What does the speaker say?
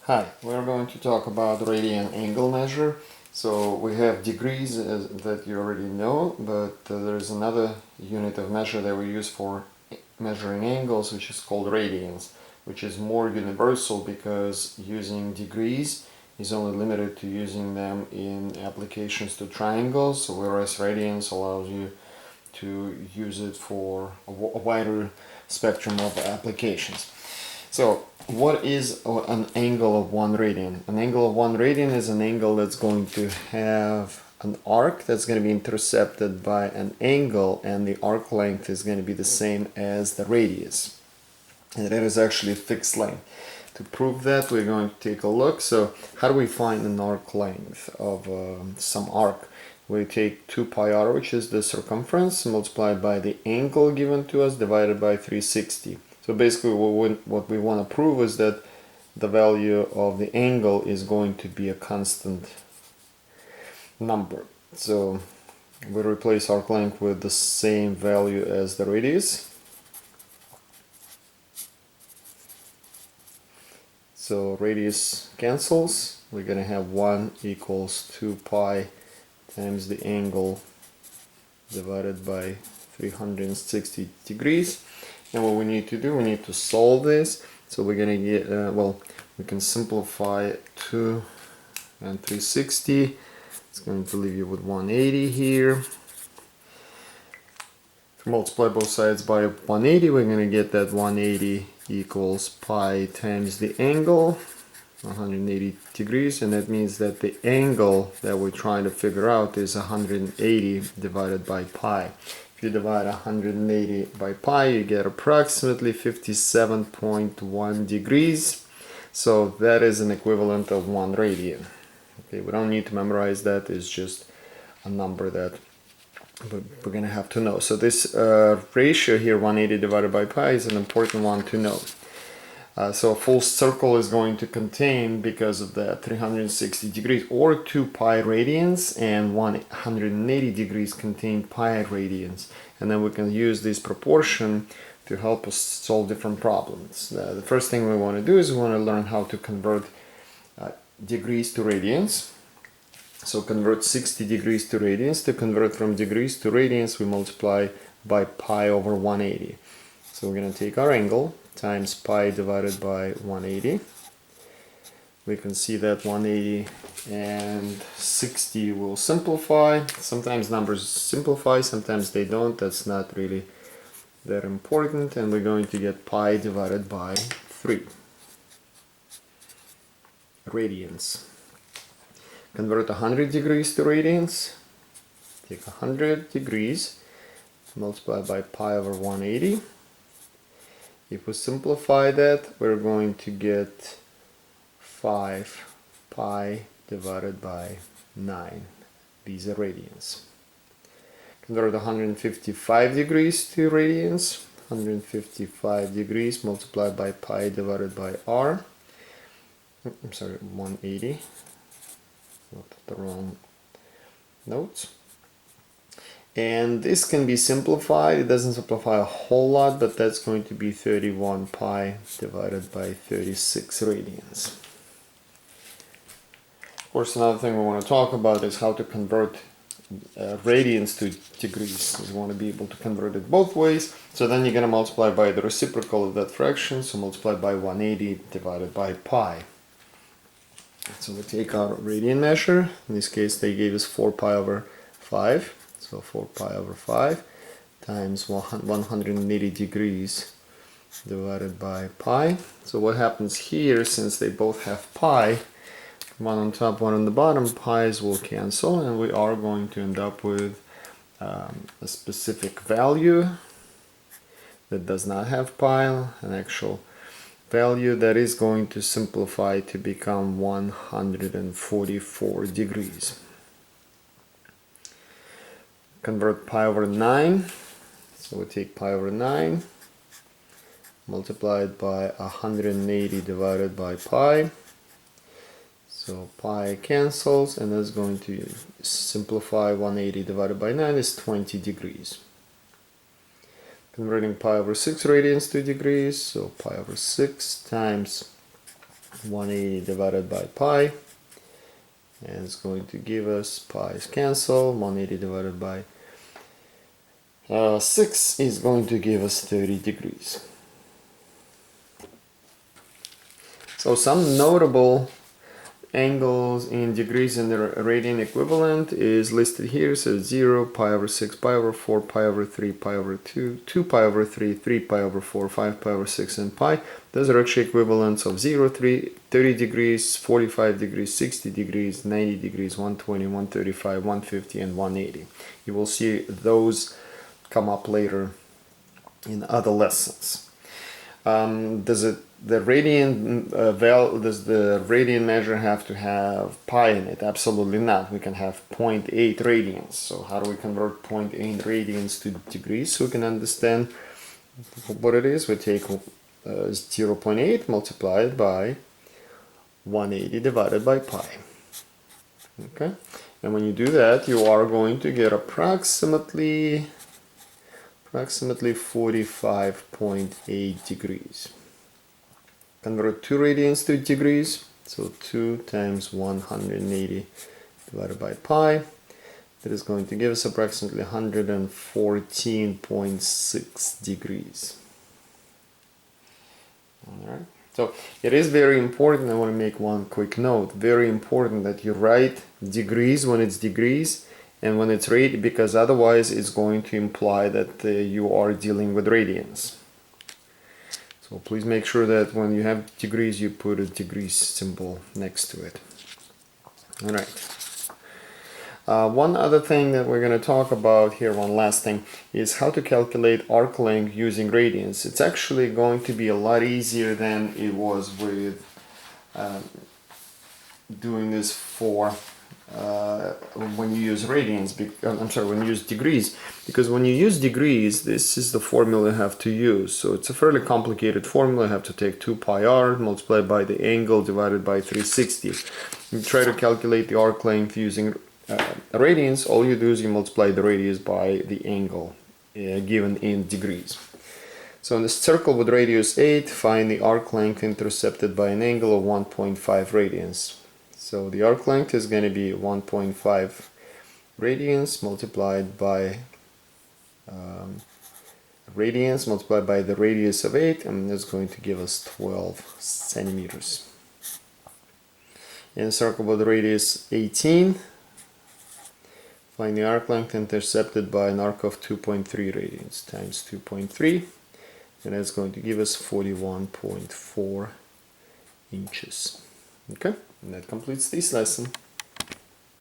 Hi, we're going to talk about radian angle measure. So we have degrees that you already know, but there's another unit of measure that we use for measuring angles, which is called radians, which is more universal because using degrees is only limited to using them in applications to triangles, whereas radians allows you to use it for a wider spectrum of applications. So what is an angle of 1 radian? An angle of 1 radian is an angle that's going to have an arc that's going to be intercepted by an angle, and the arc length is going to be the same as the radius. And that is actually a fixed length. To prove that, we're going to take a look. So how do we find an arc length of some arc? We take 2 pi r, which is the circumference, multiplied by the angle given to us, divided by 360. So basically what we want to prove is that the value of the angle is going to be a constant number. So we replace arc length with the same value as the radius. So radius cancels. We're going to have 1 equals 2 pi times the angle divided by 360 degrees. And what we need to do, we need to solve this. So we're going to get, we can simplify 2 and 360. It's going to leave you with 180 here. If we multiply both sides by 180, we're going to get that 180 equals pi times the angle, 180 degrees, and that means that the angle that we're trying to figure out is 180 divided by pi. If you divide 180 by pi, you get approximately 57.1 degrees. So that is an equivalent of 1 radian. Okay, we don't need to memorize that, it's just a number that we're going to have to know. So this ratio here, 180 divided by pi, is an important one to know. So a full circle is going to contain, because of that, 360 degrees or 2 pi radians, and 180 degrees contain pi radians. And then we can use this proportion to help us solve different problems. The first thing we want to do is we want to learn how to convert degrees to radians. So convert 60 degrees to radians. To convert from degrees to radians, we multiply by pi over 180. So we're going to take our angle times pi divided by 180. We can see that 180 and 60 will simplify. Sometimes numbers simplify, sometimes they don't. That's not really that important. And we're going to get pi divided by 3 radians. Convert 100 degrees to radians. Take 100 degrees, multiply by pi over 180. If we simplify that, we're going to get 5 pi divided by 9. These are radians. Convert 155 degrees to radians. 155 degrees multiplied by pi divided by r. I'm sorry, 180. Not the wrong notes. And this can be simplified. It doesn't simplify a whole lot, but that's going to be 31 pi divided by 36 radians. Of course, another thing we want to talk about is how to convert radians to degrees. You want to be able to convert it both ways. So then you're going to multiply by the reciprocal of that fraction. So multiply by 180 divided by pi. So we take our radian measure. In this case, they gave us 4 pi over 5. So 4 pi over 5 times 180 degrees divided by pi. So what happens here, since they both have pi, one on top, one on the bottom, pi's will cancel, and we are going to end up with a specific value that does not have pi, an actual value that is going to simplify to become 144 degrees. Convert pi over 9, so we take pi over 9, multiplied by 180 divided by pi. So pi cancels, and that's going to simplify 180 divided by 9 is 20 degrees. Converting pi over 6 radians to degrees, so pi over 6 times 180 divided by pi, and it's going to give us pi's cancel. 180 divided by 6 is going to give us 30 degrees. So some notable angles in degrees in the radian equivalent is listed here. So 0, pi over 6, pi over 4, pi over 3, pi over 2, 2 pi over 3, 3 pi over 4, 5 pi over 6, and pi. Those are actually equivalents of 0, 3, 30 degrees, 45 degrees, 60 degrees, 90 degrees, 120, 135, 150, and 180. You will see those come up later in other lessons. Does the radian measure have to have pi in it? Absolutely not. We can have 0.8 radians. So how do we convert 0.8 radians to degrees so we can understand what it is? We take 0.8 multiplied by 180 divided by pi. Okay, and when you do that, you are going to get approximately 45.8 degrees. Convert 2 radians to degrees, so 2 times 180 divided by pi. That is going to give us approximately 114.6 degrees. Alright, so it is very important. I want to make one quick note. Very important that you write degrees when it's degrees and when it's radian, because otherwise it's going to imply that you are dealing with radians. So please make sure that when you have degrees, you put a degrees symbol next to it. All right. One other thing that we're going to talk about here, one last thing, is how to calculate arc length using radians. It's actually going to be a lot easier than it was with doing this for when you use radians, when you use degrees, because when you use degrees, this is the formula you have to use. So it's a fairly complicated formula. You have to take 2 pi r multiplied by the angle divided by 360. You try to calculate the arc length using radians. All you do is you multiply the radius by the angle given in degrees. So in the circle with radius 8, find the arc length intercepted by an angle of 1.5 radians. So the arc length is going to be 1.5 radians multiplied by the radius of 8, and that's going to give us 12 centimeters. In a circle with radius 18, find the arc length intercepted by an arc of 2.3 radians times 2.3, and that's going to give us 41.4 inches. Okay, and that completes this lesson.